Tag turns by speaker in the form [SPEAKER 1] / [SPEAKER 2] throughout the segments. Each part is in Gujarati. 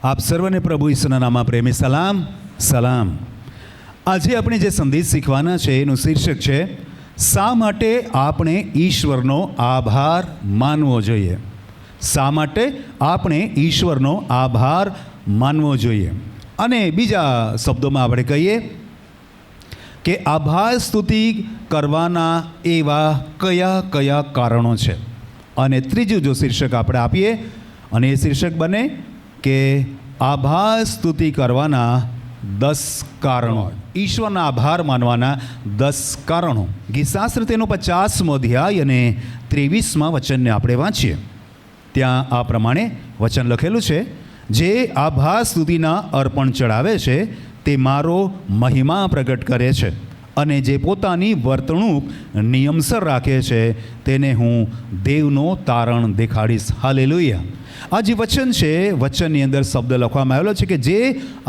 [SPEAKER 1] આપ સર્વને પ્રભુ ઈસુના નામમાં પ્રેમી સલામ સલામ. આજે આપણે જે સંદેશ શીખવાના છે એનું શીર્ષક છે, શા માટે આપણે ઈશ્વરનો આભાર માનવો જોઈએ. શા માટે આપણે ઈશ્વરનો આભાર માનવો જોઈએ. અને બીજા શબ્દોમાં આપણે કહીએ કે આભાર સ્તુતિ કરવાના એવા કયા કયા કારણો છે. અને ત્રીજું જો શીર્ષક આપણે આપીએ અને એ શીર્ષક બને કે આભાર સ્તુતિ કરવાના 10 કારણો, ઈશ્વરના આભાર માનવાના 10 કારણો. ગીતશાસ્ત્ર તેનો 50મો અધ્યાય અને 23મા વચનને આપણે વાંચીએ. ત્યાં આ પ્રમાણે વચન લખેલું છે, જે આભાર સ્તુતિના અર્પણ ચડાવે છે તે મારો મહિમા પ્રગટ કરે છે, અને જે પોતાની વર્તણૂક નિયમસર રાખે છે તેને હું દેવનો તારણ દેખાડીશ. હાલેલુયા. આ જે વચન છે, વચનની અંદર શબ્દ લખવામાં આવેલો છે કે જે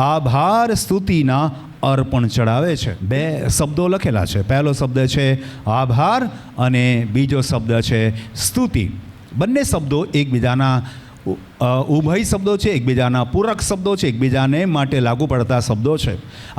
[SPEAKER 1] આભાર સ્તુતિના અર્પણ ચડાવે છે. 2 શબ્દો લખેલા છે. પહેલો શબ્દ છે આભાર અને બીજો શબ્દ છે સ્તુતિ. બંને શબ્દો એકબીજાના ઉભય શબ્દો છે, એકબીજાના પૂરક શબ્દો છે, એકબીજાને માટે લાગુ પડતા શબ્દો છે.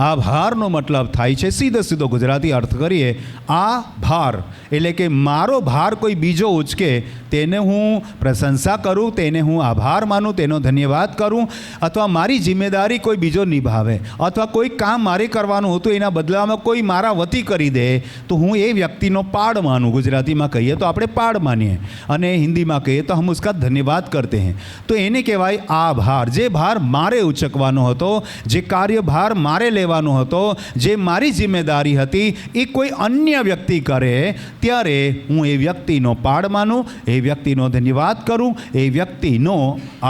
[SPEAKER 1] આભારનો મતલબ થાય છે, સીધો ગુજરાતી અર્થ કરીએ, આ ભાર એટલે કે મારો ભાર કોઈ બીજો ઉચકે તેને હું પ્રશંસા કરું, તેને હું આભાર માનું, તેનો ધન્યવાદ કરું, અથવા મારી જિમ્મેદારી કોઈ બીજો નિભાવે, અથવા કોઈ કામ મારે કરવાનું હતું એના બદલામાં કોઈ મારા વતી કરી દે તો હું એ વ્યક્તિનો પાડ માનું. ગુજરાતીમાં કહીએ તો આપણે પાડ માનીએ અને હિન્દીમાં કહીએ તો હમ ઉસકા ધન્યવાદ કરતે हैं. તો એને કહેવાય આભાર. જે ભાર મારે ઉચકવાનો હતો, જે કાર્યભાર મારે લેવાનો હતો, જે મારી જિમ્મેદારી હતી, એ કોઈ અન્ય વ્યક્તિ કરે ત્યારે હું એ વ્યક્તિનો પાડ માનું, એ વ્યક્તિનો ધન્યવાદ કરું, એ વ્યક્તિનો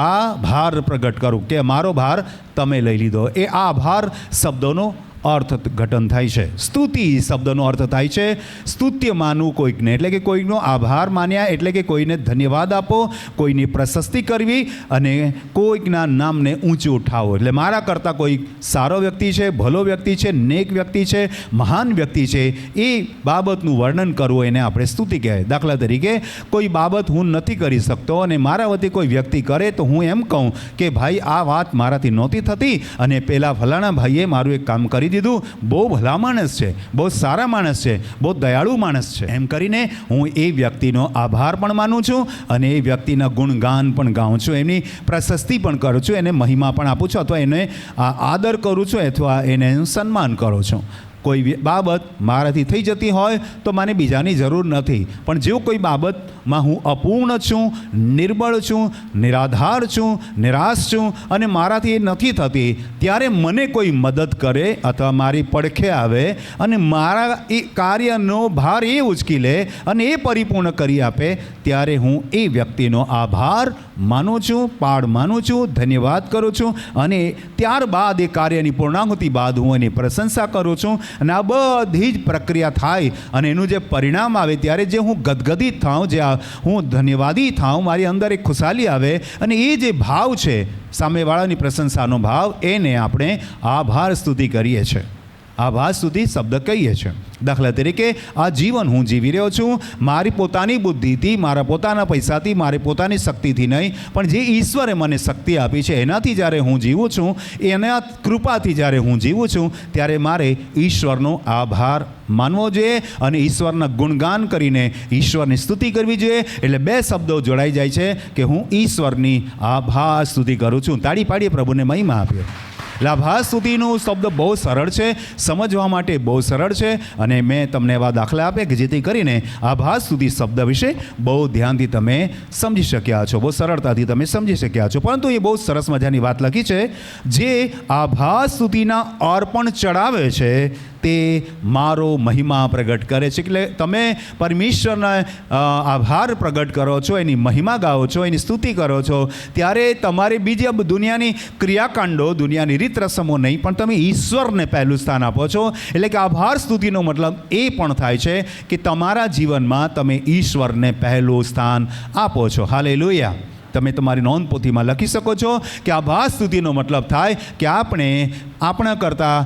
[SPEAKER 1] આભાર પ્રગટ કરું કે મારો ભાર તમે લઈ લીધો. એ આભાર શબ્દોનો અર્થ ઘટન થાય છે. સ્તુતિ શબ્દનો અર્થ થાય છે સ્તુત્ય માનવું કોઈકને, એટલે કે કોઈનો આભાર માન્યા એટલે કે કોઈને ધન્યવાદ આપો, કોઈની પ્રશસ્તિ કરવી અને કોઈકના નામને ઊંચું ઉઠાવો. એટલે મારા કરતાં કોઈ સારો વ્યક્તિ છે, ભલો વ્યક્તિ છે, નેક વ્યક્તિ છે, મહાન વ્યક્તિ છે, એ બાબતનું વર્ણન કરવું એને આપણે સ્તુતિ કહેવાય. દાખલા તરીકે કોઈ બાબત હું નથી કરી શકતો અને મારા વતી કોઈ વ્યક્તિ કરે તો હું એમ કહું કે ભાઈ આ વાત મારાથી નહોતી થતી અને પેલા ફલાણા ભાઈએ મારું એક કામ કરી દીધું, બહુ ભલા માણસ છે, બહુ સારા માણસ છે, બહુ દયાળુ માણસ છે. એમ કરીને હું એ વ્યક્તિનો આભાર પણ માનું છું અને એ વ્યક્તિના ગુણગાન પણ ગાઉં છું, એની પ્રશસ્તિ પણ કરું છું, એને મહિમા પણ આપું છું, અથવા એને આદર કરું છું, અથવા એને સન્માન કરું છું. કોઈ બાબત મારાથી થઈ જતી હોય તો મને બીજાની જરૂર નથી, પણ જો કોઈ બાબતમાં હું અપૂર્ણ છું, નિર્બળ છું, નિરાધાર છું, નિરાશ છું અને મારાથી એ નથી થતી, ત્યારે મને કોઈ મદદ કરે અથવા મારી પડખે આવે અને મારા એ કાર્યનો ભાર એ ઉચકી લે અને એ પરિપૂર્ણ કરી આપે, ત્યારે હું એ વ્યક્તિનો આભાર માનું છું, પાડ માનું છું, ધન્યવાદ કરું છું અને ત્યારબાદ એ કાર્યની પૂર્ણાહુતિ બાદ હું એની પ્રશંસા કરું છું. અને આ બધી જ પ્રક્રિયા થાય અને એનું જે પરિણામ આવે ત્યારે જે હું ગદગદિત થાઉં, જે હું ધન્યવાદી થાઉં, મારી અંદર એક ખુશાલી આવે અને એ જે ભાવ છે સામેવાળાની પ્રશંસાનો ભાવ, એને આપણે આભાર સ્તુતિ કરીએ છીએ. આભાર સ્તુતિ શબ્દ કહીએ છીએ. દાખલા તરીકે આ જીવન હું જીવી રહ્યો છું મારી પોતાની બુદ્ધિથી, મારા પોતાના પૈસાથી, મારી પોતાની શક્તિથી નહીં, પણ જે ઈશ્વરે મને શક્તિ આપી છે એનાથી જ્યારે હું જીવું છું, એના કૃપાથી જ્યારે હું જીવું છું, ત્યારે મારે ઈશ્વરનો આભાર માનવો જોઈએ અને ઈશ્વરના ગુણગાન કરીને ઈશ્વરની સ્તુતિ કરવી જોઈએ. એટલે 2 શબ્દો જોડાઈ જાય છે કે હું ઈશ્વરની આભાર સ્તુતિ કરું છું. તાળી પાડીએ, પ્રભુને મહિમા આપીએ. આભાર સ્તુતિનું શબ્દ બહુ સરળ છે, સમજવા માટે બહુ સરળ છે અને મેં તમને એવા દાખલા આપ્યા કે જેથી કરીને આભાર સ્તુતિ શબ્દ વિશે બહુ ધ્યાનથી તમે સમજી શક્યા છો, બહુ સરળતાથી તમે સમજી શક્યા છો. પરંતુ એ બહુ સરસ મજાની વાત લખી છે, જે આભાર સ્તુતિના અર્પણ ચડાવે છે તે મારો મહિમા પ્રગટ કરે છે. એટલે તમે પરમેશ્વરના આભાર પ્રગટ કરો છો, એની મહિમા ગાઓ છો, એની સ્તુતિ કરો છો, ત્યારે તમારે બીજી દુનિયાની ક્રિયાકાંડો, દુનિયાની રીત રસમો નહીં, પણ તમે ઈશ્વરને પહેલું સ્થાન આપો છો. એટલે કે આભાર સ્તુતિનો મતલબ એ પણ થાય છે કે તમારા જીવનમાં તમે ઈશ્વરને પહેલું સ્થાન આપો છો. હાલેલુયા. તમે તમારી નોંધપોથીમાં લખી શકો છો કે આભાર સ્તુતિનો મતલબ થાય કે આપણે આપણા કરતાં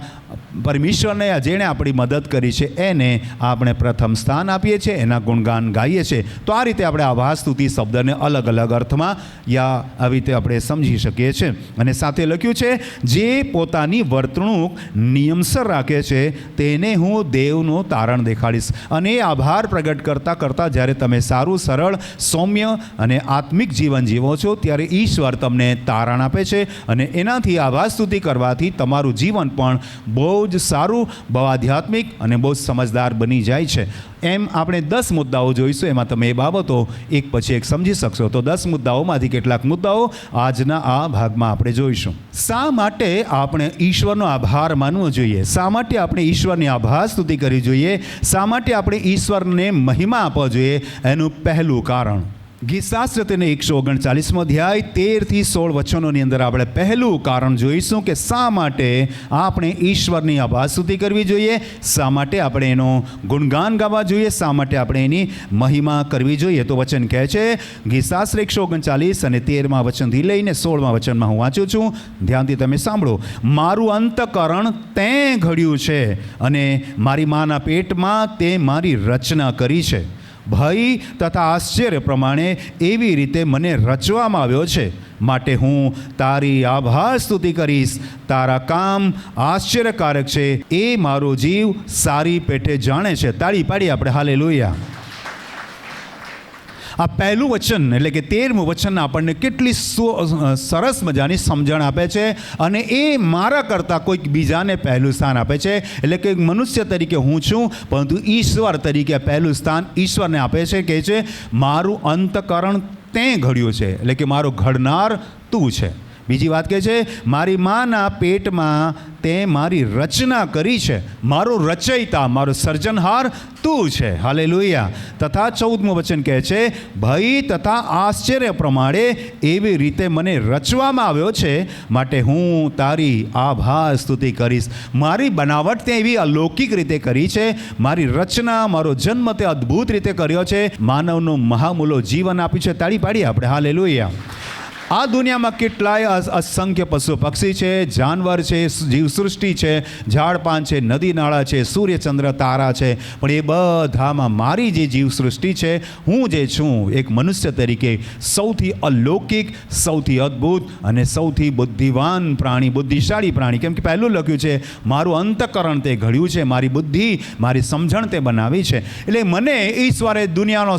[SPEAKER 1] પરમેશ્વરને જેણે આપણી મદદ કરી છે એને આપણે પ્રથમ સ્થાન આપીએ છીએ, એના ગુણગાન ગાઈએ છીએ. તો આ રીતે આપણે આભાર સ્તુતિ શબ્દને અલગ અલગ અર્થમાં યા આવી રીતે આપણે સમજી શકીએ છીએ. અને સાથે લખ્યું છે, જે પોતાની વર્તણૂક નિયમસર રાખે છે તેને હું દેવનું તારણ દેખાડીશ. અને એ આભાર પ્રગટ કરતાં કરતાં જ્યારે તમે સારું, સરળ, સૌમ્ય અને આત્મિક જીવન જીવો છો ત્યારે ઈશ્વર તમને તારણ આપે છે. અને એનાથી આભાર સ્તુતિ કરવાથી તમારું જીવન પણ બહુ જ સારું, બહુ આધ્યાત્મિક અને બહુ સમજદાર બની જાય છે. એમ આપણે 10 મુદ્દાઓ જોઈશું, એમાં તમે એ બાબતો એક પછી એક સમજી શકશો. તો 10 મુદ્દાઓમાંથી કેટલાક મુદ્દાઓ આજના આ ભાગમાં આપણે જોઈશું. શા માટે આપણે ઈશ્વરનો આભાર માનવો જોઈએ? શા માટે આપણે ઈશ્વરની આભાર સ્તુતિ કરવી જોઈએ? શા માટે આપણે ઈશ્વરને મહિમા આપવો જોઈએ? એનું પહેલું કારણ ગીતશાસ્ત્ર તેને 139મો અધ્યાય 13થી 16 વચનોની અંદર આપણે પહેલું કારણ જોઈશું કે શા માટે આપણે ઈશ્વરની આભાર સ્તુતિ કરવી જોઈએ, શા માટે આપણે એનો ગુણગાન ગાવા જોઈએ, શા માટે આપણે એની મહિમા કરવી જોઈએ. તો વચન કહે છે, ગીતશાસ્ત્ર 139 અને 13મા વચનથી લઈને 16મા વચનમાં હું વાંચું છું, ધ્યાનથી તમે સાંભળો. મારું અંતકરણ તે ઘડ્યું છે અને મારી માના પેટમાં તે મારી રચના કરી છે. ભય તથા આશ્ચર્ય પ્રમાણે એવી રીતે મને રચવામાં આવ્યો છે. માટે હું તારી આભાર સ્તુતિ કરીશ. તારા કામ આશ્ચર્યકારક છે એ મારો જીવ સારી પેટે જાણે છે. તાળી પાડી આપણે હાલેલુયા. આ પહેલું વચન એટલે કે 13મું વચન આપણને કેટલી સરસ મજાની સમજણ આપે છે. અને એ મારા કરતાં કોઈક બીજાને પહેલું સ્થાન આપે છે. એટલે કે મનુષ્ય તરીકે હું છું, પરંતુ ઈશ્વર તરીકે પહેલું સ્થાન ઈશ્વરને આપે છે. કહે છે, મારું અંતકરણ તે ઘડ્યું છે, એટલે કે મારો ઘડનાર તું છે. બીજી વાત કહે છે, મારી માના પેટમાં તે મારી રચના કરી છે. મારો રચયિતા, મારો સર્જનહાર તું છે. હાલેલુયા. તથા 14મું વચન કહે છે, ભય તથા આશ્ચર્ય પ્રમાણે એવી રીતે મને રચવામાં આવ્યો છે. માટે હું તારી આભાર સ્તુતિ કરીશ. મારી બનાવટ તે એવી અલૌકિક રીતે કરી છે. મારી રચના, મારો જન્મ તે અદ્ભુત રીતે કર્યો છે. માનવનું મહામૂલો જીવન આપ્યું છે. તાળી પાડીએ આપણે હાલેલુયા. આ દુનિયામાં કેટલાય અસંખ્ય પશુ પક્ષી છે, જાનવર છે, જીવસૃષ્ટિ છે, ઝાડપાન છે, નદી નાળા છે, સૂર્યચંદ્ર તારા છે. પણ એ બધામાં મારી જે જીવસૃષ્ટિ છે, હું જે છું એક મનુષ્ય તરીકે સૌથી અલૌકિક, સૌથી અદ્ભુત અને સૌથી બુદ્ધિવાન પ્રાણી, બુદ્ધિશાળી પ્રાણી. કેમ કે પહેલું લખ્યું છે, મારું અંતકરણ તે ઘડ્યું છે, મારી બુદ્ધિ, મારી સમજણ તે બનાવી છે. એટલે મને ઈશ્વરે દુનિયાનો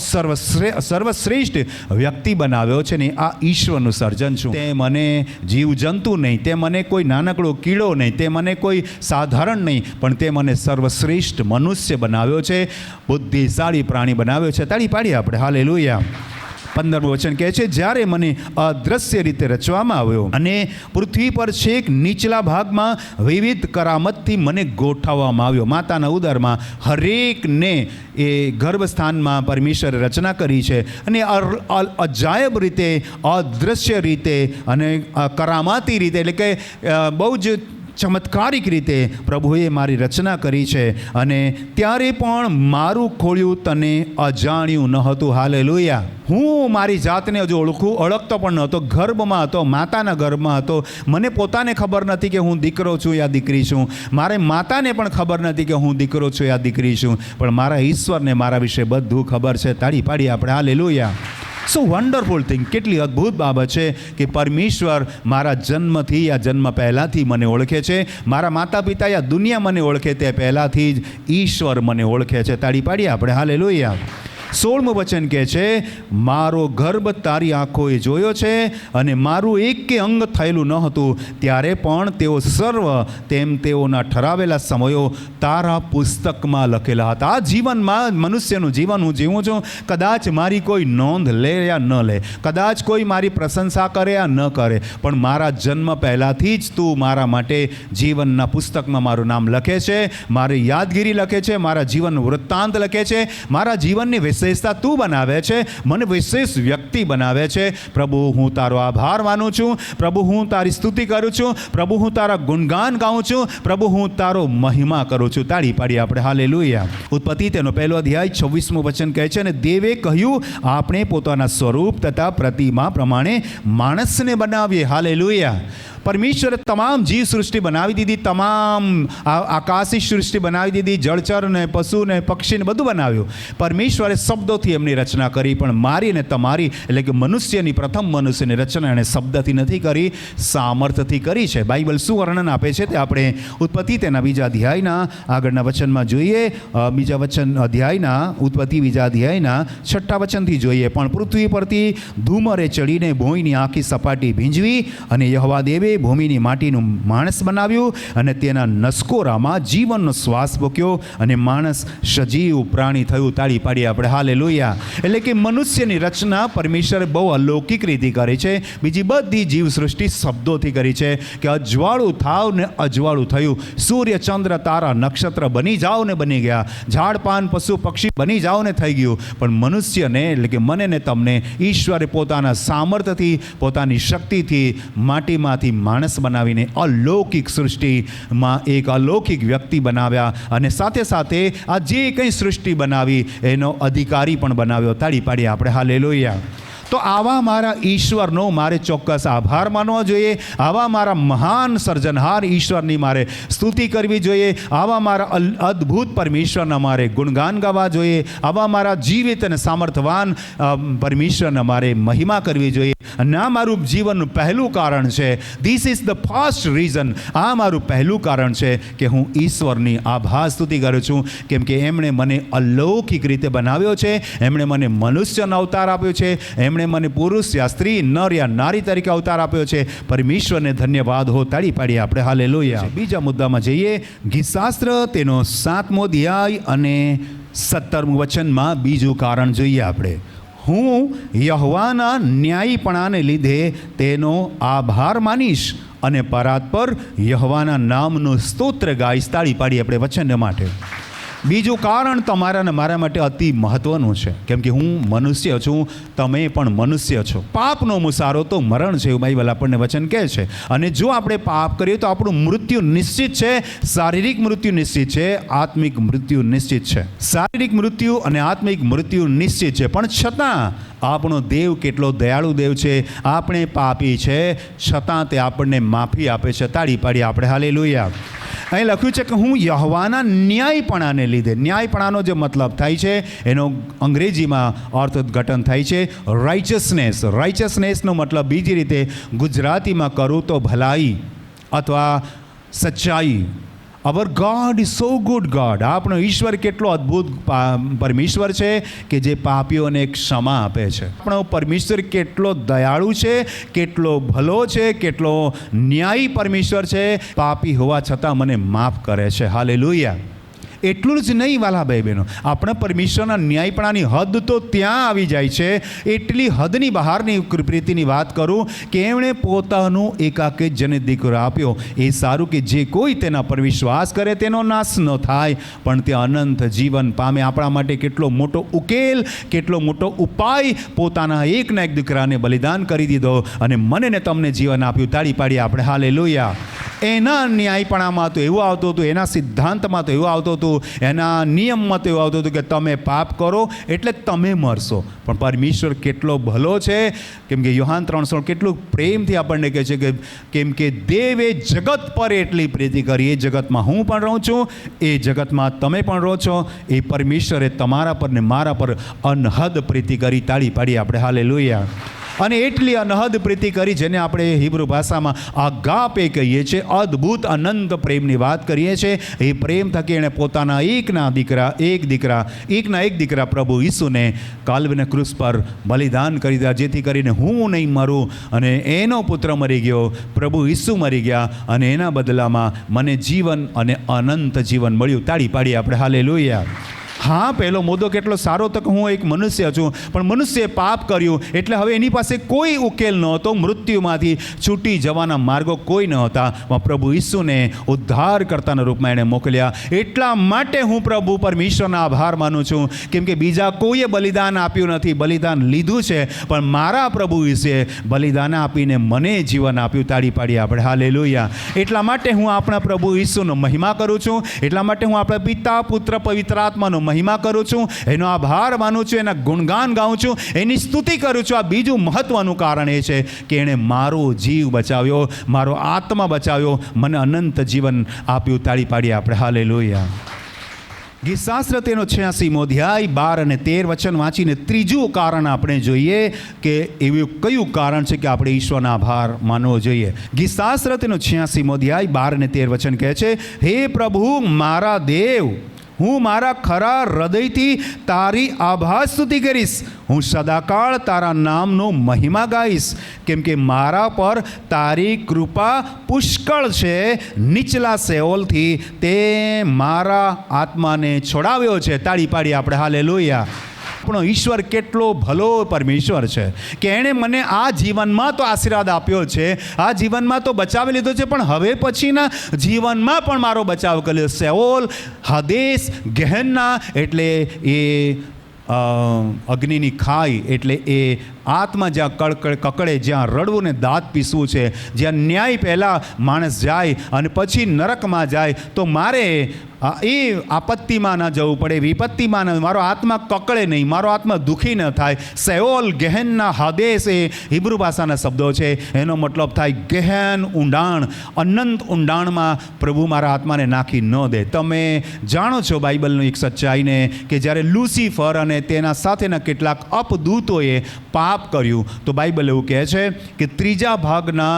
[SPEAKER 1] સર્વશ્રેષ્ઠ વ્યક્તિ બનાવ્યો છે ને આ ઈશ્વરનું સર્જન છું. તે મને જીવજંતુ નહીં, તે મને કોઈ નાનકડો કીડો નહીં, તે મને કોઈ સાધારણ નહીં, પણ તે મને સર્વશ્રેષ્ઠ મનુષ્ય બનાવ્યો છે, બુદ્ધિશાળી પ્રાણી બનાવ્યો છે. તાળી પાડીએ આપણે હાલેલુયા. 15મું વચન કહે છે, જ્યારે મને અદ્રશ્ય રીતે રચવામાં આવ્યો અને પૃથ્વી પર છેક નીચલા ભાગમાં વિવિધ કરામતથી મને ગોઠવવામાં આવ્યો. માતાના ઉદરમાં હરેકને એ ગર્ભસ્થાનમાં પરમેશ્વરે રચના કરી છે. અને અજાયબ રીતે, અદ્રશ્ય રીતે અને કરામાતી રીતે, એટલે કે બહુ જ ચમત્કારિક રીતે પ્રભુએ મારી રચના કરી છે. અને ત્યારે પણ મારું ખોળ્યું તને અજાણ્યું ન હતું. હાલેલુયા. હું મારી જાતને હજુ ઓળખતો પણ નહોતો. ગર્ભમાં હતો, માતાના ગર્ભમાં હતો. મને પોતાને ખબર નથી કે હું દીકરો છું યા દીકરી છું. મારે માતાને પણ ખબર નથી કે હું દીકરો છું યા દીકરી છું. પણ મારા ઈશ્વરને મારા વિશે બધું ખબર છે. તાળી પાડીએ આપણે હાલેલુયા. સો વન્ડરફુલ થિંગ. કેટલી અદ્ભુત બાબત છે કે પરમેશ્વર મારા જન્મથી યા જન્મ પહેલાંથી મને ઓળખે છે. મારા માતા પિતા યા દુનિયા મને ઓળખે તે પહેલાંથી જ ઈશ્વર મને ઓળખે છે. તાળી પાડીએ આપણે હાલેલુયા. 16મું વચન કહે છે, મારો ગર્ભ તારી આંખોએ જોયો છે અને મારું એકે અંગ થયેલું ન હતું ત્યારે પણ તેઓ સર્વ તેમ તેઓના ઠરાવેલા સમયો તારા પુસ્તકમાં લખેલા હતા. આ જીવનમાં, મનુષ્યનું જીવન હું જીવું છું, કદાચ મારી કોઈ નોંધ લે યા ન લે, કદાચ કોઈ મારી પ્રશંસા કરે યા ન કરે, પણ મારા જન્મ પહેલાંથી જ તું મારા માટે જીવનના પુસ્તકમાં મારું નામ લખે છે, મારી યાદગીરી લખે છે, મારા જીવનનું વૃત્તાંત લખે છે, મારા જીવનની વિશેષતા તું બનાવે છે, મને વિશેષ વ્યક્તિ બનાવે છે. પ્રભુ, હું તારો આભાર માનું છું. પ્રભુ, હું તારી સ્તુતિ કરું છું. પ્રભુ, હું તારા ગુણગાન ગાઉં છું. પ્રભુ, હું તારો મહિમા કરું છું. તાળી પાડીએ આપણે હાલેલુયા. ઉત્પત્તિ તેનો 1 અધ્યાય 26મું વચન કહે છે, અને દેવે કહ્યું, આપણે પોતાના સ્વરૂપ તથા પ્રતિમા પ્રમાણે માણસને બનાવીએ. હાલેલુયા. પરમેશ્વરે તમામ જીવ સૃષ્ટિ બનાવી દીધી, તમામ આકાશી સૃષ્ટિ બનાવી દીધી, જળચર ને પશુ ને પક્ષી ને બધું બનાવ્યું. પરમેશ્વરે શબ્દોથી એમની રચના કરી, પણ મારી ને તમારી એટલે કે મનુષ્યની, પ્રથમ મનુષ્યની રચના એણે શબ્દથી નથી કરી, સામર્થ્યથી કરી છે. બાઇબલ શું વર્ણન આપે છે તે આપણે ઉત્પત્તિ તેના 2 અધ્યાયના આગળના વચનમાં જોઈએ. ઉત્પત્તિ 2 અધ્યાયના 6 વચનથી જોઈએ. પણ પૃથ્વી પરથી ધૂમરે ચડીને ભોંયની આખી સપાટી ભીંજવી, અને યહોવા દેવે ભૂમિની માટીનું માણસ બનાવ્યું, અને તેના નસકોરામાં જીવનનો શ્વાસ ફૂંક્યો, અને માણસ સજીવ પ્રાણી થયું. તાળી પાડીએ આપણે હાલેલુયા. એટલે કે મનુષ્યની રચના પરમેશ્વરે બહુ અલૌકિક રીતે કરી છે. બીજી બધી જીવ સૃષ્ટિ શબ્દોથી કરી છે કે અજવાળું થાવ ને અજવાળું થયું. સૂર્ય, ચંદ્ર, તારા, નક્ષત્ર બની જાઓ ને બની ગયા. ઝાડ પાન પશુ પક્ષી બની જાઓ ને થઈ ગયું. પણ મનુષ્યને એટલે કે મને ને તમને ઈશ્વરે પોતાના સામર્થ્યથી, પોતાની શક્તિથી માટીમાંથી માણસ બનાવીને અલૌકિક સૃષ્ટિમાં એક અલૌકિક વ્યક્તિ બનાવ્યા, અને સાથે સાથે આ જે કંઈ સૃષ્ટિ બનાવી એનો અધિકારી પણ બનાવ્યો. તાળી પાડીએ આપણે હાલેલુયા. તો આવા મારા ઈશ્વરનો મારે ચોક્કસ આભાર માનવો જોઈએ. આવા મારા મહાન સર્જનહાર ઈશ્વરની મારે સ્તુતિ કરવી જોઈએ. આવા મારા અદ્ભુત પરમેશ્વરના મારે ગુણગાન ગાવા જોઈએ. આવા મારા જીવિત અને સામર્થવાન પરમેશ્વરના મારે મહિમા કરવી જોઈએ. અને આ મારું જીવનનું પહેલું કારણ છે. This is the first reason. આ મારું પહેલું કારણ છે કે હું ઈશ્વરની આભાર સ્તુતિ કરું છું, કેમ કે એમણે મને અલૌકિક રીતે બનાવ્યો છે. એમણે મને મનુષ્યનો અવતાર આપ્યો છે. એમણે મને પુરુષ યા સ્ત્રી, નર યા નારી તરીકે અવતાર આપ્યો છે. પરમેશ્વરને ધન્યવાદ હો. તાળી પાડીએ આપણે હાલેલુયા. બીજા મુદ્દામાં જઈએ. ગીતશાસ્ત્ર તેનો 7મો અધ્યાય અને 17મું વચનમાં બીજું કારણ જોઈએ આપણે. હું યહોવાના ન્યાયીપણાને લીધે તેનો આભાર માનીશ, અને પરાત પર યહોવાના નામનું સ્તોત્ર ગાઈશ. તાળી પાડીએ આપણે વચન માટે. બીજું કારણ તમારા અને મારા માટે અતિ મહત્વનું છે, કેમ કે હું મનુષ્ય છું, તમે પણ મનુષ્ય છો. પાપનો મુસારો તો મરણ છે, એવું બાઇબલ આપણને વચન કહે છે. અને જો આપણે પાપ કરીએ તો આપણું મૃત્યુ નિશ્ચિત છે. શારીરિક મૃત્યુ નિશ્ચિત છે, આત્મિક મૃત્યુ નિશ્ચિત છે. શારીરિક મૃત્યુ અને આત્મિક મૃત્યુ નિશ્ચિત છે, પણ છતાં આપણો દેવ કેટલો દયાળુ દેવ છે. આપણે પાપી છે, છતાં તે આપણને માફી આપે છે. તાળી પાડીએ આપણે હાલેલુયા. અહીં લખ્યું છે કે હું યહોવાના ન્યાયપણાને લીધે. ન્યાયપણાનો જે મતલબ થાય છે એનો અંગ્રેજીમાં અર્થઘટન થાય છે રાઇચસનેસ. રાઇચસનેસનો મતલબ બીજી રીતે ગુજરાતીમાં કરું તો ભલાઈ અથવા સચ્ચાઈ. Our God is so good God. આપણો ઈશ્વર કેટલો અદ્ભુત પરમેશ્વર છે કે જે પાપીઓને ક્ષમા આપે છે. આપણો પરમેશ્વર કેટલો દયાળુ છે, કેટલો ભલો છે, કેટલો ન્યાયી પરમેશ્વર છે. પાપી હોવા છતાં મને માફ કરે છે. હાલેલુયા. એટલું જ નહીં વાલા ભાઈ બહેનો, આપણા પરમેશ્વરના ન્યાયપણાની હદ તો ત્યાં આવી જાય છે. એટલી હદની બહારની પ્રીતિની વાત કરું કે એમણે પોતાનું એકાકી જનિત દીકરો આપ્યો. એ સારું કે જે કોઈ તેના પર વિશ્વાસ કરે તેનો નાશ ન થાય, પણ તે અનંત જીવન પામે. આપણા માટે કેટલો મોટો ઉકેલ, કેટલો મોટો ઉપાય. પોતાના એકના એક દીકરાને બલિદાન કરી દીધો અને મને ને તમને જીવન આપ્યું. તાળી પાડીએ આપણે હાલેલુયા. એના ન્યાયપણામાં તો એવું આવતું હતું, એના સિદ્ધાંતમાં તો એવું આવતું હતું, એના નિયમમાં તો એવું આવતું હતું કે તમે પાપ કરો એટલે તમે મરશો. પણ પરમેશ્વર કેટલો ભલો છે, કેમ કે યોહાન 3:16 કેટલું પ્રેમથી આપણને કહે છે કે કેમ કે દેવે જગત પર એટલી પ્રીતિ કરી. એ જગતમાં હું પણ રહું છું, એ જગતમાં તમે પણ રહો છો. એ પરમેશ્વરે તમારા પર ને મારા પર અનહદ પ્રીતિ કરી. તાળી પાડીએ આપણે હાલેલુયા. અને એટલી અનહદ પ્રીતિ કરી જેને આપણે હિબ્રુ ભાષામાં આગાપે કહીએ છીએ. અદ્ભુત અનંત પ્રેમની વાત કરીએ છીએ. એ પ્રેમ થકી એણે પોતાના એકના એક દીકરા પ્રભુ ઈસુને કાલ્વના ક્રૂસ પર બલિદાન કરી દીધા, જેથી કરીને હું નહીં મરું અને એનો પુત્ર મરી ગયો, પ્રભુ ઈસુ મરી ગયા, અને એના બદલામાં મને જીવન અને અનંત જીવન મળ્યું. તાળી પાડીએ આપણે હાલેલુયા. હા, પહેલો મુદ્દો કેટલો સારો તો કે હું એક મનુષ્ય છું, પણ મનુષ્યએ પાપ કર્યું એટલે હવે એની પાસે કોઈ ઉકેલ નહોતો, મૃત્યુમાંથી છૂટી જવાના માર્ગો કોઈ નહોતા. પ્રભુ ઈસુને ઉદ્ધારકર્તાના રૂપમાં એણે મોકલ્યા. એટલા માટે હું પ્રભુ પરમેશ્વરના આભાર માનું છું, કેમ કે બીજા કોઈએ બલિદાન આપ્યું નથી, બલિદાન લીધું છે, પણ મારા પ્રભુ ઈસુએ બલિદાન આપીને મને જીવન આપ્યું. તાળી પાડીએ આપણે હાલેલુયા. એટલા માટે હું આપણા પ્રભુ ઈસુનો મહિમા કરું છું, એટલા માટે હું આપણા પિતા, પુત્ર, પવિત્ર આત્માનો મહિમા કરું છું, એનો આભાર માનું છું, એના ગુણગાન ગાઉં છું, એની સ્તુતિ કરું છું. આ બીજું મહત્વનું કારણ એ છે કે એણે મારો જીવ બચાવ્યો, મારો આત્મા બચાવ્યો, મને અનંત જીવન આપ્યું. તાળી પાડીએ આપણે હાલેલુયા. ગીતશાસ્ત્ર તેનો 86મો અધ્યાય 12 અને 13 વચન વાંચીને ત્રીજું કારણ આપણે જોઈએ કે એવું કયું કારણ છે કે આપણે ઈશ્વરનો આભાર માનવો જોઈએ. ગીતશાસ્ત્ર તેનો 86મો અધ્યાય 12 અને 13 વચન કહે છે, હે પ્રભુ મારા દેવ, હું મારા ખરા હૃદયથી તારી આભાર સ્તુતિ કરીશ. હું સદાકાળ તારા નામનો મહિમા ગાઈશ, કેમ કે મારા પર તારી કૃપા પુષ્કળ છે. નીચલા સેઓલથી તે મારા આત્માને છોડાવ્યો છે. તાળી પાડી આપણે હાલેલુયા. આપણો ઈશ્વર કેટલો ભલો પરમેશ્વર છે કે એણે મને આ જીવનમાં તો આશીર્વાદ આપ્યો છે, આ જીવનમાં તો બચાવી લીધો છે, પણ હવે પછીના જીવનમાં પણ મારો બચાવ કર્યો. સેઓલ, હાદેસ, ગહેન્ના એટલે એ અગ્નિની ખાઈ, એટલે એ આત્મા જ્યાં કકડે, જ્યાં રડવું ને દાંત પીસવું છે, જ્યાં ન્યાય પહેલાં માણસ જાય અને પછી નરકમાં જાય, તો મારે એ આપત્તિમાં ન જવું પડે, વિપત્તિમાં ન, મારો આત્મા કકડે નહીં, મારો આત્મા દુઃખી ન થાય. સેઓલ, ગહેનના, હાદેસ એ હિબ્રુ ભાષાના શબ્દો છે. એનો મતલબ થાય ગહેન, ઊંડાણ, અનંત ઊંડાણમાં પ્રભુ મારા આત્માને નાખી ન દે. તમે જાણો છો બાઇબલનું એક સચ્ચાઈને કે જ્યારે લુસિફર અને તેના સાથેના કેટલાક અપદૂતોએ પાપ કર્યું, તો બાઇબલ એવું કહે છે કે ત્રીજા ભાગના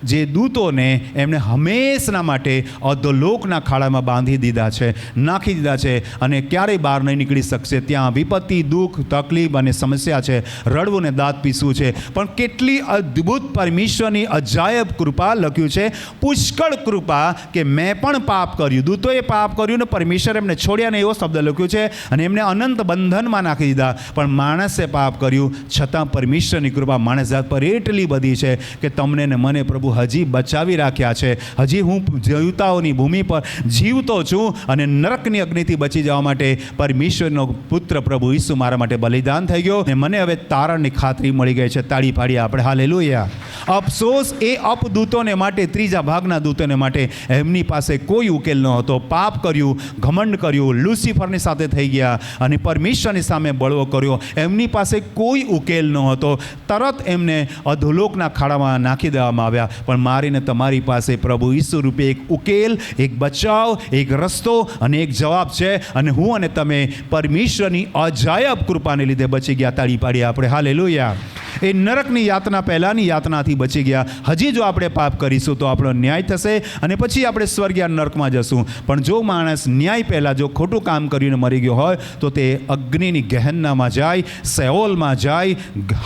[SPEAKER 1] જે દૂતોને એમણે હંમેશના માટે અધોલોકના ખાડામાં બાંધી દીધા છે, નાખી દીધા છે, અને ક્યારેય બહાર નહીં નીકળી શકશે. ત્યાં વિપત્તિ, દુઃખ, તકલીફ અને સમસ્યા છે, રડવું ને દાંત પીસવું છે. પણ કેટલી અદ્ભુત પરમેશ્વરની અજાયબ કૃપા, લખ્યું છે પુષ્કળ કૃપા, કે મેં પણ પાપ કર્યું, દૂતોએ પાપ કર્યું ને પરમેશ્વર એમને છોડ્યા ને, એવો શબ્દ લખ્યું છે, અને એમને અનંત બંધનમાં નાખી દીધા. પણ માણસે પાપ કર્યું છતાં પરમેશ્વરની કૃપા માણસ જાત પર એટલી બધી છે કે તમને ને મને પ્રભુ હજી બચાવી રાખ્યા છે. હજી હું જીવતાઓની ભૂમિ પર જીવતો છું, અને નરકની અગ્નિથી બચી જવા માટે પરમેશ્વરનો પુત્ર પ્રભુ ઈસુ મારા માટે બલિદાન થઈ ગયો, અને મને હવે તારણની ખાતરી મળી ગઈ છે. તાળી પાડીએ આપણે હાલેલુયા. અફસોસ એ અપદૂતોને માટે, ત્રીજા ભાગના દૂતોને માટે, એમની પાસે કોઈ ઉકેલ ન હતો. પાપ કર્યું, ઘમંડ કર્યું, લુસિફરની સાથે થઈ ગયા અને પરમેશ્વરની સામે બળવો કર્યો. એમની પાસે કોઈ ઉકેલ ન હતો. તરત એમને અધોલોકના ખાડામાં નાખી દેવામાં આવ્યા. પણ મારીને તમારી પાસે પ્રભુ ઈસુ રૂપે એક ઉકેલ, એક બચાવ, એક રસ્તો અને એક જવાબ છે, અને હું અને તમે પરમેશ્વરની અજાયબ કૃપાને લીધે બચી ગયા. તાળી પાડીએ આપણે હાલેલુયા. એ નરકની યાતના, પહેલાંની યાતનાથી બચી ગયા. હજી જો આપણે પાપ કરીશું તો આપણો ન્યાય થશે, અને પછી આપણે સ્વર્ગીય નરકમાં જશું. પણ જો માણસ ન્યાય પહેલાં જો ખોટું કામ કરીને મરી ગયો હોય તો તે અગ્નિની ગહેન્નામાં જાય, સેઓલમાં જાય,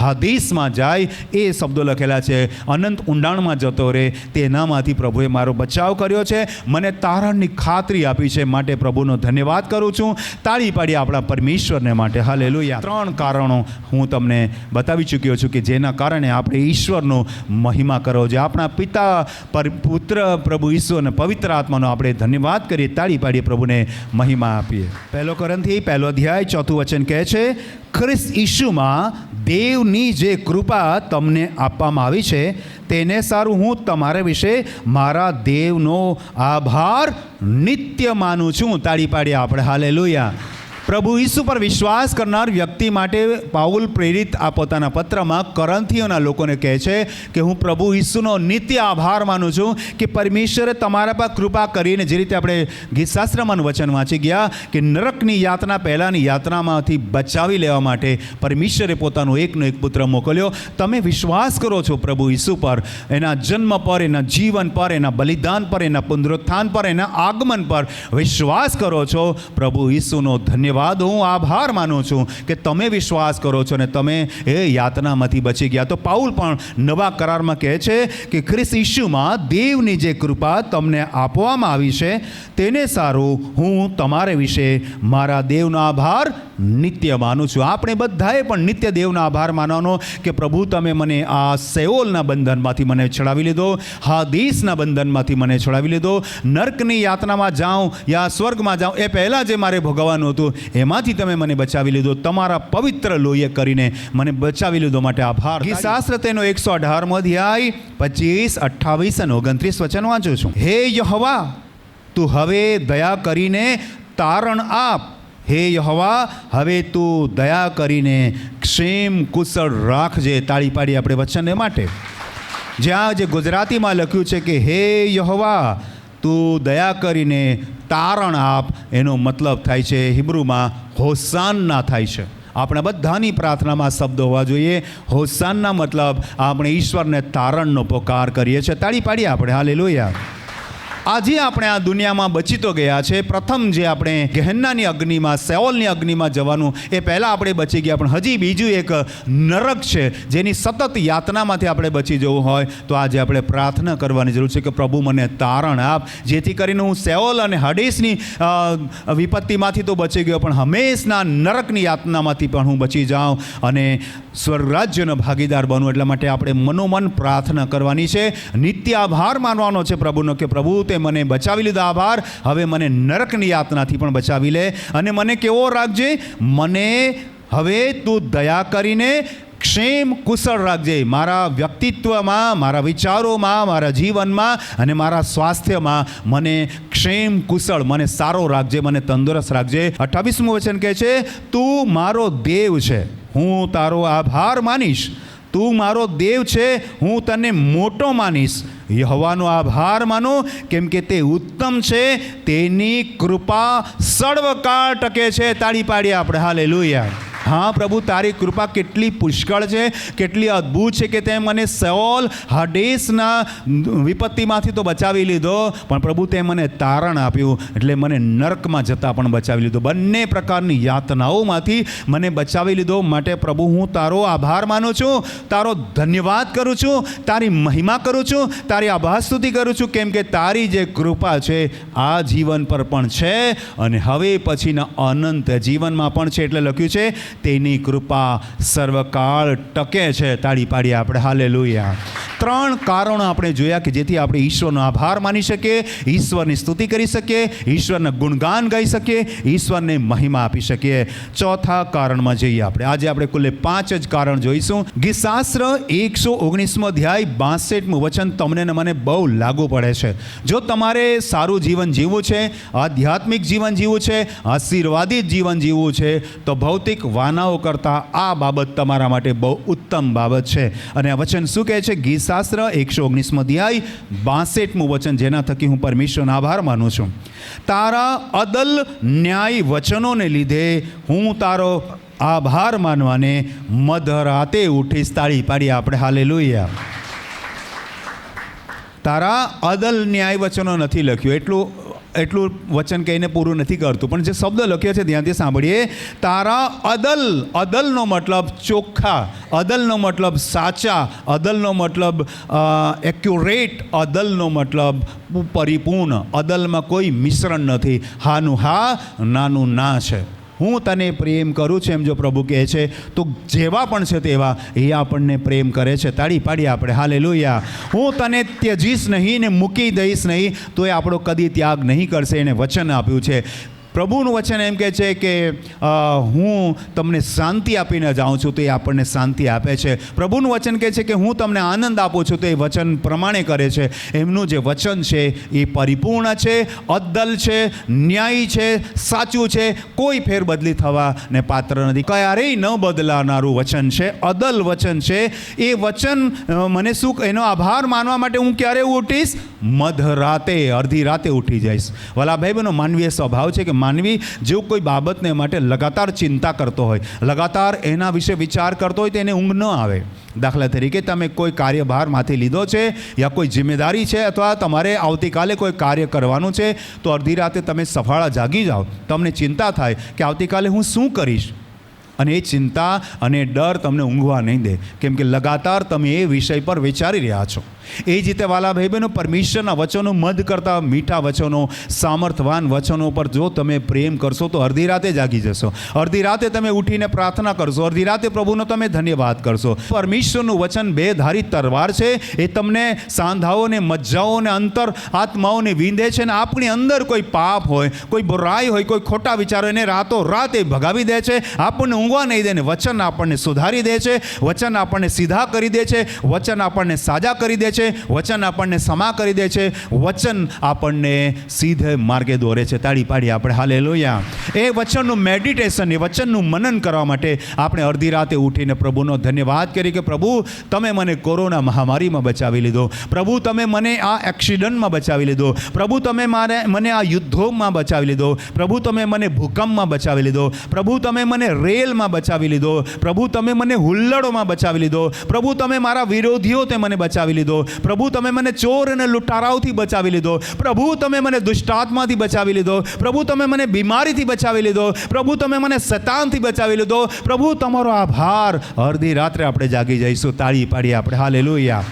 [SPEAKER 1] હાદીસમાં જાય. એ શબ્દો લખેલા છે. અનંત ઊંડાણમાં જતો રહે. તેનામાંથી પ્રભુએ મારો બચાવ કર્યો છે, મને તારણની ખાતરી આપી છે, માટે પ્રભુનો ધન્યવાદ કરું છું. તાળી પાડી આપણા પરમેશ્વરને માટે હાલેલુયા. 3 કારણો હું તમને બતાવી ચૂક્યો છું કે જેના કારણે આપણે ઈશ્વરનો મહિમા કરવો જોઈએ. આપણા પિતા, પુત્ર પ્રભુ ઈસુ અને પવિત્ર આત્માનો આપણે ધન્યવાદ કરીએ. તાળી પાડીએ, પ્રભુને મહિમા આપીએ. 1 કોરિન્થી 1 અધ્યાય 4 વચન કહે છે, ખ્રિસ્ત ઈસુમાં દેવની જે કૃપા તમને આપવામાં આવી છે તેને સારું હું તમારા વિશે મારા દેવનો આભાર નિત્ય માનું છું. તાળી પાડીએ આપણે હાલેલુયા. પ્રભુ ઈસુ પર વિશ્વાસ કરનાર વ્યક્તિ માટે પાઉલ પ્રેરિત આ પોતાના પત્રમાં કરંથીઓના લોકોને કહે છે કે હું પ્રભુ ઈસુનો નિત્ય આભાર માનું છું કે પરમેશ્વરે તમારા પર કૃપા કરીને, જે રીતે આપણે ગીતશાસ્ત્રમાંનું વચન વાંચી ગયા કે નરકની યાતના, પહેલાંની યાતનામાંથી બચાવી લેવા માટે પરમેશ્વરે પોતાનો એકનો એક પુત્ર મોકલ્યો. તમે વિશ્વાસ કરો છો પ્રભુ ઈસુ પર, એના જન્મ પર, એના જીવન પર, એના બલિદાન પર, એના પુનરુત્થાન પર, એના આગમન પર વિશ્વાસ કરો છો. પ્રભુ ઈસુનો ધન્યવાદ ધન્યવાદ, હું આભાર માનું છું કે તમે વિશ્વાસ કરો છો અને તમે એ યાતનામાંથી બચી ગયા. તો પાઉલ પણ નવા કરારમાં કહે છે કે ખ્રિસ્ત ઈસુમાં દેવની જે કૃપા તમને આપવામાં આવી છે તેને સારું હું તમારા વિશે મારા દેવનો આભાર નિત્ય માનું છું. આપણે બધાએ પણ નિત્ય દેવનો આભાર માનવાનો કે પ્રભુ તમે મને આ સેઓલના બંધનમાંથી મને છોડાવી લીધો, હાદીસના બંધનમાંથી મને છોડાવી લીધો, નર્કની યાતનામાં જાઉં યા સ્વર્ગમાં જાઉં એ પહેલાં જે મારે ભોગવવાનું હતું એમાંથી તમે મને બચાવી લીધો, તમારા પવિત્ર લોહીએ કરીને મને બચાવી લીધો માટે આભાર. ગીતશાસ્ત્ર તેનો 118મો અધ્યાય 25, 28 અને 29 વચન વાંચું છું. હે યહોવા, તું હવે દયા કરીને તારણ આપ. હે યહોવા, હવે તું દયા કરીને ક્ષેમ કુશળ રાખજે. તાળી પાડી આપણે વચનને માટે. જ્યાં જે ગુજરાતીમાં લખ્યું છે કે હે યહોવા, તું દયા કરીને તારણ આપ, એનો મતલબ થાય છે હિબ્રુમાં હોસાન્ના થાય છે. આપણા બધાની પ્રાર્થનામાં શબ્દ હોવા જોઈએ. હોસાન્ના મતલબ આપણે ઈશ્વરને તારણનો પોકાર કરીએ છીએ. તાળી પાડીએ આપણે. હાલેલુયા. આજે આપણે આ દુનિયામાં બચી તો ગયા છે. પ્રથમ જે આપણે ગહેન્નાની અગ્નિમાં, સેઓલની અગ્નિમાં જવાનું એ પહેલાં આપણે બચી ગયા, પણ હજી બીજું એક નરક છે જેની સતત યાતનામાંથી આપણે બચી જવું હોય તો આજે આપણે પ્રાર્થના કરવાની જરૂર છે કે પ્રભુ મને તારણ આપ, જેથી કરીને હું સેઓલ અને હડેસની વિપત્તિમાંથી તો બચી ગયો પણ હંમેશના નરકની યાતનામાંથી પણ હું બચી જાઉં અને સ્વર્ગ રાજ્યનો ભાગીદાર બનું. એટલા માટે આપણે મનોમન પ્રાર્થના કરવાની છે. નિત્ય આભાર માનવાનો છે પ્રભુનો કે પ્રભુ તે મને બચાવી લીધો, આભાર. હવે મને નરકની યાતનાથી પણ બચાવી લે અને મને કેવો રાખજે, મને હવે તું દયા કરીને ક્ષેમ કુશળ રાખજે. મારા વ્યક્તિત્વમાં, મારા વિચારોમાં, મારા જીવનમાં અને મારા સ્વાસ્થ્યમાં મને ક્ષેમ કુશળ, મને સારો રાખજે, મને તંદુરસ્ત રાખજે. 28મું વચન કહે છે, તું મારો દેવ છે, હું તારો આભાર માનીશ. તું મારો દેવ છે, હું તને મોટો માનીશ. યહોવાનો આભાર માનો કેમ કે તે ઉત્તમ છે, તેની કૃપા સર્વકાળ ટકે છે. તાળી પાડીએ આપણે. હાલેલુયા. હા પ્રભુ, તારી કૃપા કેટલી પુષ્કળ છે, કેટલી અદ્ભુત છે કે તે મને સેઓલ હડેસના વિપત્તિમાંથી તો બચાવી લીધો, પણ પ્રભુ તે મને તારણ આપ્યું એટલે મને નર્કમાં જતાં પણ બચાવી લીધો. બંને પ્રકારની યાતનાઓમાંથી મને બચાવી લીધો માટે પ્રભુ હું તારો આભાર માનું છું, તારો ધન્યવાદ કરું છું, તારી મહિમા કરું છું, તારી આભાર સ્તુતિ કરું છું કેમ કે તારી જે કૃપા છે આ જીવન પર પણ છે અને હવે પછીના અનંત જીવનમાં પણ છે. એટલે લખ્યું છે તેની કૃપા સર્વકાળ ટકે છે. તાળી પાડીએ આપણે. હાલેલુયા. 3 કારણો આપણે જોયા કે જેથી આપણે ઈશ્વરનો આભાર માની શકીએ, ઈશ્વરની સ્તુતિ કરી શકીએ, ઈશ્વરના ગુણગાન ગાઈ શકીએ, ઈશ્વરને મહિમા આપી શકીએ. ચોથા કારણમાં જઈએ આપણે. આજે આપણે કુલ 5 જ કારણ જોઈશું. ગીતશાસ્ત્ર 119મો અધ્યાય 62મું વચન તમને ને મને બહુ લાગુ પડે છે. જો તમારે સારું જીવન જીવવું છે, આધ્યાત્મિક જીવન જીવવું છે, આશીર્વાદિત જીવન જીવવું છે તો ભૌતિક વાનાઓ કરતાં આ બાબત તમારા માટે બહુ ઉત્તમ બાબત છે. અને આ વચન શું કહે છે? ગીતશાસ્ત્ર 119મો અધ્યાય 62મું વચન, જેના થકી હું પરમેશ્વરનો આભાર માનું છું. તારા અદલ ન્યાય વચનોને લીધે હું તારો આભાર માનવાને મધરાતે ઉઠીશ. તાળી પાડીએ આપણે. હાલેલુયા. તારા અદલ ન્યાય વચનો નથી લખ્યું, એટલું વચન કહીને પૂરું નથી કરતું, પણ જે શબ્દ લખ્યો છે ધ્યાનથી સાંભળીએ. તારા અદલ, અદલનો મતલબ ચોખ્ખા, અદલનો મતલબ સાચા, અદલનો મતલબ એક્યુરેટ, અદલનો મતલબ પરિપૂર્ણ. અદલમાં કોઈ મિશ્રણ નથી. હાનું હા, નાનું ના છે. હું તને પ્રેમ કરું છું એમ જો પ્રભુ કહે છે તો જેવા પણ છે તેવા એ આપણને પ્રેમ કરે છે. તાળી પાડીએ આપણે. હાલેલુયા. હું તને ત્યજીશ નહીં ને મૂકી દઈશ નહીં, તો એ આપણો કદી ત્યાગ નહીં કરશે. એને વચન આપ્યું છે. પ્રભુનું વચન એમ કહે છે કે હું તમને શાંતિ આપીને જાઉં છું તો એ આપણને શાંતિ આપે છે. પ્રભુનું વચન કહે છે કે હું તમને આનંદ આપું છું તો એ વચન પ્રમાણે કરે છે. એમનું જે વચન છે એ પરિપૂર્ણ છે, અદ્દલ છે, ન્યાયી છે, સાચું છે, કોઈ ફેરબદલી થવા ને પાત્ર નથી. ક્યારેય ન બદલાનારું વચન છે, અદલ વચન છે. એ વચન મને શું, એનો આભાર માનવા માટે હું ક્યારે ઉઠીશ? મધરાતે, અડધી રાતે ઉઠી જઈશ. વાલા ભાઈ બહેનો, માનવીય સ્વભાવ છે કે માનવી જેવું કોઈ બાબતને માટે લગાતાર ચિંતા કરતો હોય, લગાતાર એના વિશે વિચાર કરતો હોય તો એને ઊંઘ ન આવે. દાખલા તરીકે તમે કોઈ કાર્યભાર માથે લીધો છે યા કોઈ જિમ્મેદારી છે અથવા તમારે આવતીકાલે કોઈ કાર્ય કરવાનું છે, તો અડધી રાતે તમે સફાળા જાગી જાઓ, તમને ચિંતા થાય કે આવતીકાલે હું શું કરીશ, અને એ ચિંતા અને ડર તમને ઊંઘવા નહીં દે, કેમ કે લગાતાર તમે એ વિષય પર વિચારી રહ્યા છો. એ જ રીતે વાલા ભાઈ બહેનો, પરમેશ્વરના વચનો મધ કરતાં મીઠા વચનો, સામર્થવાન વચનો પર જો તમે પ્રેમ કરશો તો અડધી રાતે જાગી જશો, અડધી રાતે તમે ઉઠીને પ્રાર્થના કરશો, અડધી રાતે પ્રભુનો તમે ધન્યવાદ કરશો. પરમેશ્વરનું વચન બે ધારી તલવાર છે, એ તમને સાંધાઓને, મજ્જાઓને, અંતર આત્માઓને વીંધે છે, અને આપણી અંદર કોઈ પાપ હોય, કોઈ બુરાઈ હોય, કોઈ ખોટા વિચારો એને રાતો રાતે ભગાવી દે છે, આપણને ઊંઘવા નહીં દે. વચન આપણને સુધારી દે છે, વચન આપણને સીધા કરી દે છે, વચન આપણને સાજા કરી દે છે, વચન આપણને ક્ષમા કરી દે છે, વચન આપણને સીધે માર્ગે દોરે છે. તાળી પાડી આપણે હાલેલુયા. એ વચનનું મેડિટેશન, એ વચનનું મનન કરવા માટે આપણે અડધી રાતે ઉઠીને પ્રભુનો ધન્યવાદ કરીએ કે પ્રભુ તમે મને કોરોના મહામારીમાં બચાવી લીધો, પ્રભુ તમે મને આ એક્સિડન્ટમાં બચાવી લીધો, પ્રભુ તમે મને આ યુદ્ધોમાં બચાવી લીધો, પ્રભુ તમે મને ભૂકંપમાં બચાવી લીધો, પ્રભુ તમે મને રેલમાં બચાવી લીધો, પ્રભુ તમે મને હુલ્લડોમાં બચાવી લીધો, પ્રભુ તમે મારા વિરોધીઓ તે મને બચાવી લીધો, પ્રભુ તમે મને ચોર અને લૂંટારાઓથી બચાવી લીધો, પ્રભુ તમે મને દુષ્ટાત્માથી બચાવી લીધો, પ્રભુ તમે મને બીમારીથી બચાવી લીધો, પ્રભુ તમે મને શૈતાનથી બચાવી લીધો. પ્રભુ તમારો આભાર. અડધી રાત્રે આપણે જાગી જઈશું. તાળી પાડીએ આપણે હાલેલુયા.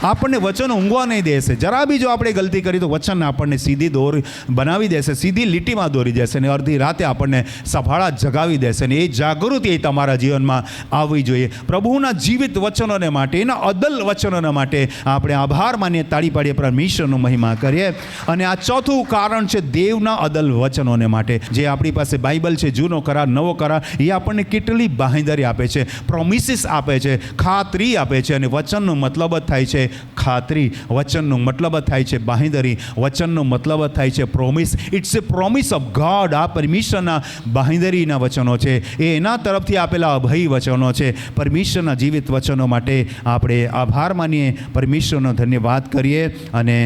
[SPEAKER 1] આપણને વચન ઊંઘવા નહીં દેશે. જરા બી જો આપણે ગલતી કરી તો વચન આપણને સીધી દોર બનાવી દેશે, સીધી લીટીમાં દોરી દેશે, અને અડધી રાતે આપણને સફાળા જગાવી દેશે. અને એ જાગૃતિ એ તમારા જીવનમાં આવવી જોઈએ. પ્રભુના જીવિત વચનોને માટે, એના અદલ વચનોને માટે આપણે આભાર માનીએ, તાળી પાડીએ, પરમેશ્વરનો મહિમા કરીએ. અને આ ચોથું કારણ છે દેવના અદલ વચનોને માટે. જે આપણી પાસે બાઇબલ છે, જૂનો કરાર, નવો કરાર, એ આપણને કેટલી બાંહેધરી આપે છે, પ્રોમિસીસ આપે છે, ખાતરી આપે છે. અને વચનનો મતલબ જ થાય છે ખાતરી, વચનનો મતલબ થાય છે બાંહેધરી, વચનનો મતલબ થાય છે promise. It's a promise of God. આ પરમેશ્વરના બાંહેધરીના વચનો છે, એ એના તરફથી આપેલા અભય વચનો છે. પરમેશ્વરના જીવિત વચનો માટે આપણે આભાર માનીએ, પરમેશ્વરનો ધન્યવાદ કરીએ અને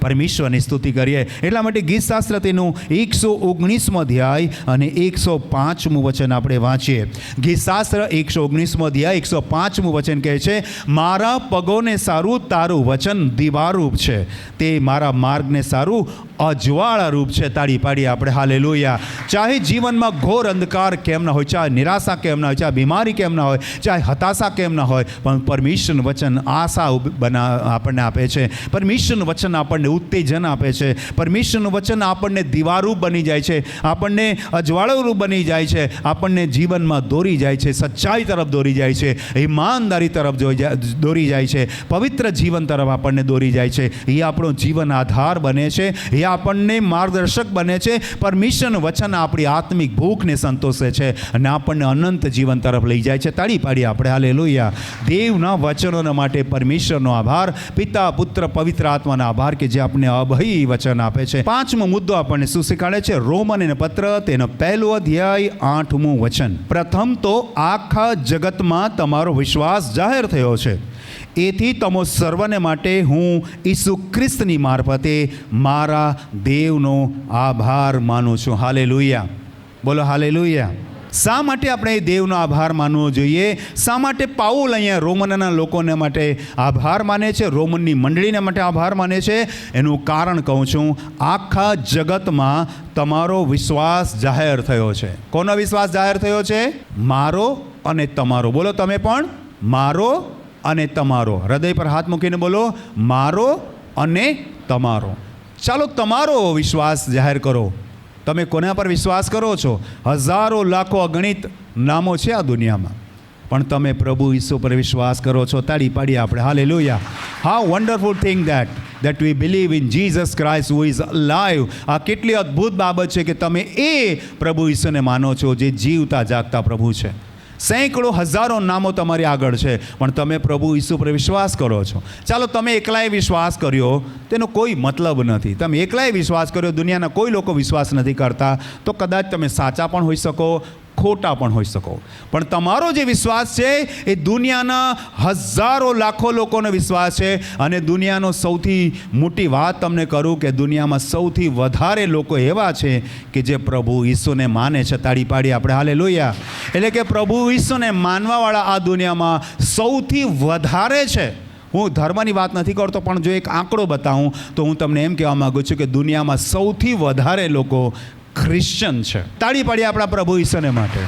[SPEAKER 1] પરમેશ્વરની સ્તુતિ કરીએ. એટલા માટે ગીતશાસ્ત્ર તેનું 119મો અધ્યાય અને 105મું વચન આપણે વાંચીએ. ગીતશાસ્ત્ર 119મો અધ્યાય 105મું વચન કહે છે, મારા પગોને સારું તારું વચન દીવારૂપ છે, તે મારા માર્ગને સારું અજવાળા રૂપ છે. તાળી પાડીએ આપણે હાલેલુયા. ચાહે જીવનમાં ઘોર અંધકાર કેમ ના હોય, ચાહે નિરાશા કેમ ના હોય, ચાહે બીમારી કેમ ના હોય, ચાહે હતાશા કેમ ના હોય, પણ પરમેશ્વરનું વચન આશા આપણને આપે છે. પરમેશ્વરનું વચન આપણને ઉત્તેજન આપે છે. પરમેશ્વરનું વચન આપણને દીવારૂપ બની જાય છે, આપણને અજવાળારૂપ બની જાય છે, આપણને જીવનમાં દોરી જાય છે, સચ્ચાઈ તરફ દોરી જાય છે, ઈમાનદારી તરફ દોરી જાય છે, પવિત્ર જીવન તરફ આપણને દોરી જાય છે. એ આપણો જીવન આધાર બને છે, એ આપણને માર્ગદર્શક બને છે. પરમેશ્વરનું વચન આપણી આત્મિક ભૂખને સંતોષે છે અને આપણને અનંત જીવન તરફ લઈ જાય છે. તાળી પાડીએ આપણે હાલેલુયા. દેવના વચનોના માટે પરમેશ્વરનો આભાર, પિતા, પુત્ર, પવિત્ર આત્માનો આભાર કે જે આપણને અભય વચન આપે છે. 5મો મુદ્દો આપણને શું શીખવાડે છે? રોમનને પત્ર તેનો 1લો અધ્યાય 8મું વચન. પ્રથમ તો આખા જગતમાં તમારો વિશ્વાસ જાહેર થયો છે, એથી તમો સર્વને માટે હું ઈસુ ખ્રિસ્તની મારફતે મારા દેવનો આભાર માનું છું. હાલેલુયા. બોલો હાલેલુયા. શા માટે આપણે દેવનો આભાર માનવો જોઈએ? શા માટે પાઉલ અહીંયા રોમનના લોકોને માટે આભાર માને છે, રોમનની મંડળીને માટે આભાર માને છે? એનું કારણ કહું છું, આખા જગતમાં તમારો વિશ્વાસ જાહેર થયો છે. કોનો વિશ્વાસ જાહેર થયો છે? મારો અને તમારો. બોલો તમે પણ, મારો અને તમારો. હૃદય પર હાથ મૂકીને બોલો, મારો અને તમારો. ચાલો તમારો વિશ્વાસ જાહેર કરો. તમે કોના પર વિશ્વાસ કરો છો? હજારો લાખો અગણિત નામો છે આ દુનિયામાં, પણ તમે પ્રભુ ઈસુ પર વિશ્વાસ કરો છો. તાળી પાડીએ આપણે hallelujah. How wonderful thing that we believe in Jesus Christ who is alive. આ કેટલી અદ્ભુત બાબત છે કે તમે એ પ્રભુ ઈસુને માનો છો જે જીવતા જાગતા પ્રભુ છે. સેંકડો હજારો નામો તમારી આગળ છે, પણ તમે પ્રભુ ઈસુ પર વિશ્વાસ કરો છો. ચાલો તમે એકલાએ વિશ્વાસ કર્યો તેનો કોઈ મતલબ નથી. તમે એકલાએ વિશ્વાસ કર્યો, દુનિયાના કોઈ લોકો વિશ્વાસ નથી કરતા, તો કદાચ તમે સાચા પણ હોઈ શકો, ખોટા પણ હોઈ શકો, પણ તમારો જે વિશ્વાસ છે એ દુનિયાના હજારો લાખો લોકોનો વિશ્વાસ છે. અને દુનિયાનો સૌથી મોટી વાત તમને કરું કે દુનિયામાં સૌથી વધારે લોકો એવા છે કે જે પ્રભુ ઈસુને માને છે. તાળી પાડી આપણે હાલેલુયા. એટલે કે પ્રભુ ઈસુને માનવાવાળા આ દુનિયામાં સૌથી વધારે છે. હું ધર્મની વાત નથી કરતો, પણ જો એક આંકડો બતાવું તો હું તમને એમ કહેવા માગું છું કે દુનિયામાં સૌથી વધારે લોકો ક્રિશ્ચન છે. તાળી પાડીએ આપણા પ્રભુ ઈસુને માટે.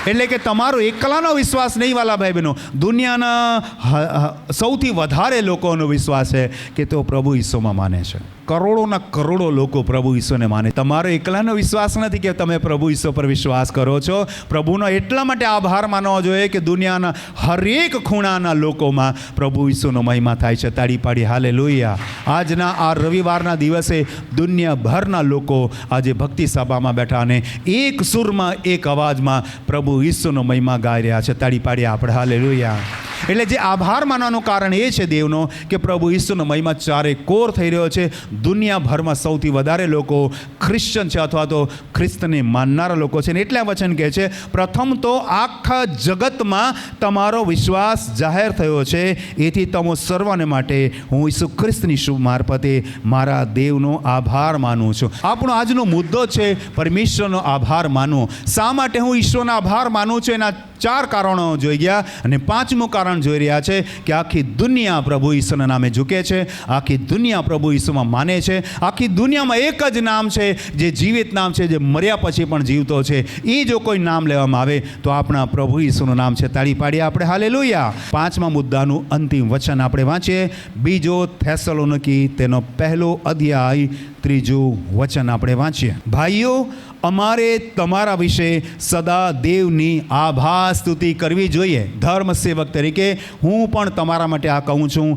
[SPEAKER 1] એટલે કે તમારો એકલાનો વિશ્વાસ નહીં વાલા ભાઈ બહેનો, દુનિયાના સૌથી વધારે લોકોનો વિશ્વાસ છે કે તેઓ પ્રભુ ઈસુમાં માને છે. કરોડોના કરોડો લોકો પ્રભુ ઈસુને માને. તમારો એકલાનો વિશ્વાસ નથી કે તમે પ્રભુ ઈસુ પર વિશ્વાસ કરો છો. પ્રભુનો એટલા માટે આભાર માનવો જોઈએ કે દુનિયાના હરેક ખૂણાના લોકોમાં પ્રભુ ઈસુનો મહિમા થાય છે. તાળી પાડી હાલેલુયા. આજના આ રવિવારના દિવસે દુનિયાભરના લોકો આજે ભક્તિ સભામાં બેઠા અને એક સુરમાં એક અવાજમાં પ્રભુ ઈસુનો મહિમા ગાઈ રહ્યા છે. તાળી પાડી આપણે હાલેલુયા. એટલે જે આભાર માનવાનું કારણ એ છે દેવનો કે પ્રભુ ઈસુનો મહિમા ચારે કોર થઈ રહ્યો છે. દુનિયાભરમાં સૌથી વધારે લોકો ક્રિશ્ચન છે અથવા તો ખ્રિસ્તને માનનારા લોકો છે. ને એટલે આ વચન કહે છે, પ્રથમ તો આખા જગતમાં તમારો વિશ્વાસ જાહેર થયો છે, એથી તમો સર્વને માટે હું ઈસુ ખ્રિસ્તની શુભ મારફતે મારા દેવનો આભાર માનું છું. આપણો આજનો મુદ્દો છે પરમેશ્વરનો આભાર માનવો. શા માટે હું ઈશ્વરનો આભાર માનું છું એના 4 કારણો જોઈ ગયા. અને 5મું કારણ જોઈ રહ્યા છે કે આખી દુનિયા પ્રભુ ઈસુના નામે ઝૂકે છે. આખી દુનિયા પ્રભુ ઈસુમાં માને છે. આખી દુનિયામાં એક જ નામ છે જે જીવિત નામ છે, જે મર્યા પછી પણ જીવતો છે. એ જો કોઈ નામ લેવામાં આવે તો આપણા પ્રભુ ઈસુનું નામ છે. તાળી પાડીએ આપણે હાલેલુયા. 5મા મુદ્દાનું અંતિમ વચન આપણે વાંચીએ. 2 થેસલોનિકી તેનો 1 અધ્યાય 3 વચન આપણે વાંચીએ. ભાઈઓ, અમારે તમારા વિશે સદા દેવની આભાર સ્તુતિ કરવી જોઈએ. ધર્મ સેવક તરીકે હું પણ તમારા માટે આ કહું છું.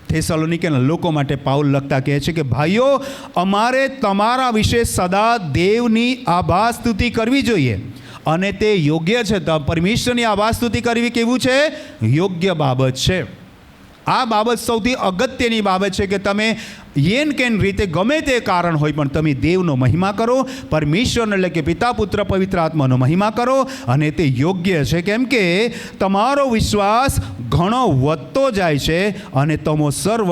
[SPEAKER 1] થેસલોનિકેના લોકો માટે પાઉલ લખતા કહે છે કે ભાઈઓ, અમારે તમારા વિશે સદા દેવની આભાર સ્તુતિ કરવી જોઈએ અને તે યોગ્ય છે. પરમેશ્વરની આભાર સ્તુતિ કરવી કેવું છે? યોગ્ય બાબત છે. આ બાબત સૌથી અગત્યની બાબત છે કે તમે યેન કેન રીતે ગમે તે કારણ હોય પણ તમે દેવનો મહિમા કરો, પરમેશ્વરનો એટલે કે પિતા પુત્ર પવિત્ર આત્માનો મહિમા કરો. અને તે યોગ્ય છે કેમ કે તમારો વિશ્વાસ ઘણો વધતો જાય છે અને તમે સર્વ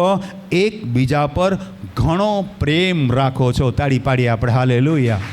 [SPEAKER 1] એકબીજા પર ઘણો પ્રેમ રાખો છો. તાળી પાડીએ આપણે હાલેલુયા.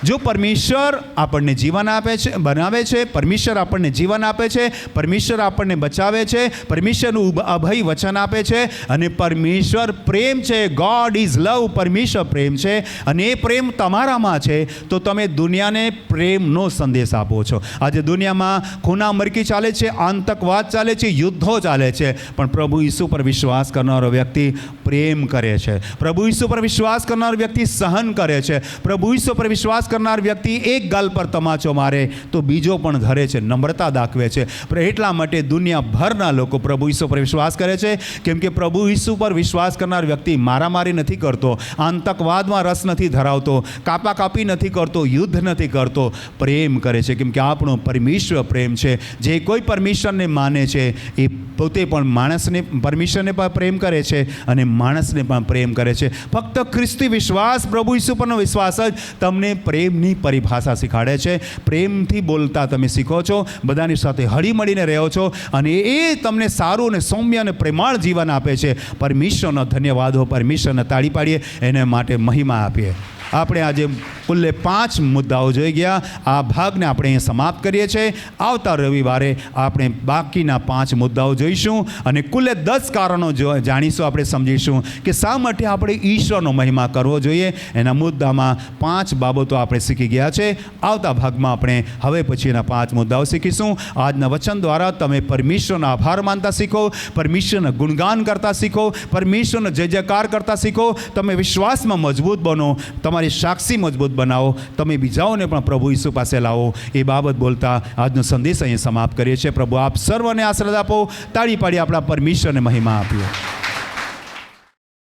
[SPEAKER 1] જો પરમેશ્વર આપણને જીવન આપે છે, બનાવે છે, પરમેશ્વર આપણને જીવન આપે છે, પરમેશ્વર આપણને બચાવે છે, પરમેશ્વરનું અભય વચન આપે છે અને પરમેશ્વર પ્રેમ છે. ગોડ ઇઝ લવ. પરમેશ્વર પ્રેમ છે અને એ પ્રેમ તમારામાં છે તો તમે દુનિયાને પ્રેમનો સંદેશ આપો છો. આજે દુનિયામાં ખૂના મરકી ચાલે છે, આતંકવાદ ચાલે છે, યુદ્ધો ચાલે છે, પણ પ્રભુ ઈસુ પર વિશ્વાસ કરનારો વ્યક્તિ પ્રેમ કરે છે. પ્રભુ ઈસુ પર વિશ્વાસ કરનાર વ્યક્તિ સહન કરે છે. પ્રભુ ઈસુ પર વિશ્વાસ કરનાર વ્યક્તિ એક ગાલ પર તમાચો મારે તો બીજો પણ ધરે છે, નમ્રતા દાખવે છે. એટલા માટે દુનિયાભરના લોકો પ્રભુ ઈસુ પર વિશ્વાસ કરે છે કેમ કે પ્રભુ ઈસુ પર વિશ્વાસ કરનાર વ્યક્તિ મારામારી નથી કરતો, આતંકવાદમાં રસ નથી ધરાવતો, કાપાકાપી નથી કરતો, યુદ્ધ નથી કરતો, પ્રેમ કરે છે. કેમ કે આપણો પરમેશ્વર પ્રેમ છે. જે કોઈ પરમેશ્વરને માને છે એ પોતે પણ માણસને, પરમેશ્વરને પણ પ્રેમ કરે છે અને માણસને પણ પ્રેમ કરે છે. ફક્ત ખ્રિસ્તી વિશ્વાસ, પ્રભુ ઈસુ પરનો વિશ્વાસ જ તમને પ્રેમની પરિભાષા શીખવાડે છે. પ્રેમથી બોલતા તમે શીખો છો, બધાની સાથે હળીમળીને રહો છો અને એ તમને સારું અને સૌમ્ય અને પ્રેમાળ જીવન આપે છે. પરમેશ્વરનો ધન્યવાદ હો. પરમેશ્વરને તાળી પાડીએ, એને માટે મહિમા આપીએ. આપણે આજે કુલ્લે 5 મુદ્દાઓ જોઈ ગયા. આ ભાગને આપણે અહીં સમાપ્ત કરીએ છીએ. આવતા રવિવારે આપણે બાકીના 5 મુદ્દાઓ જોઈશું અને કુલ્લે 10 કારણો જાણીશું, આપણે સમજીશું કે શા માટે આપણે ઈશ્વરનો મહિમા કરવો જોઈએ. એના મુદ્દામાં 5 બાબતો આપણે શીખી ગયા છે. આવતા ભાગમાં આપણે હવે પછીના 5 મુદ્દાઓ શીખીશું. આજના વચન દ્વારા તમે પરમેશ્વરનો આભાર માનતા શીખો, પરમેશ્વરના ગુણગાન કરતા શીખો, પરમેશ્વરનો જય જયકાર કરતા શીખો. તમે વિશ્વાસમાં મજબૂત બનો, તમારી સાક્ષી મજબૂત બનાવો, તમે બીજાઓને પણ પ્રભુ ઈસુ પાસે લાવો. એ બાબત બોલતા આજનો સંદેશ અહીં સમાપ્ત કરીએ છીએ. પ્રભુ આપ સર્વને આશીર્વાદ આપો. તાળી પાડી આપણા પરમેશ્વરને મહિમા આપીએ.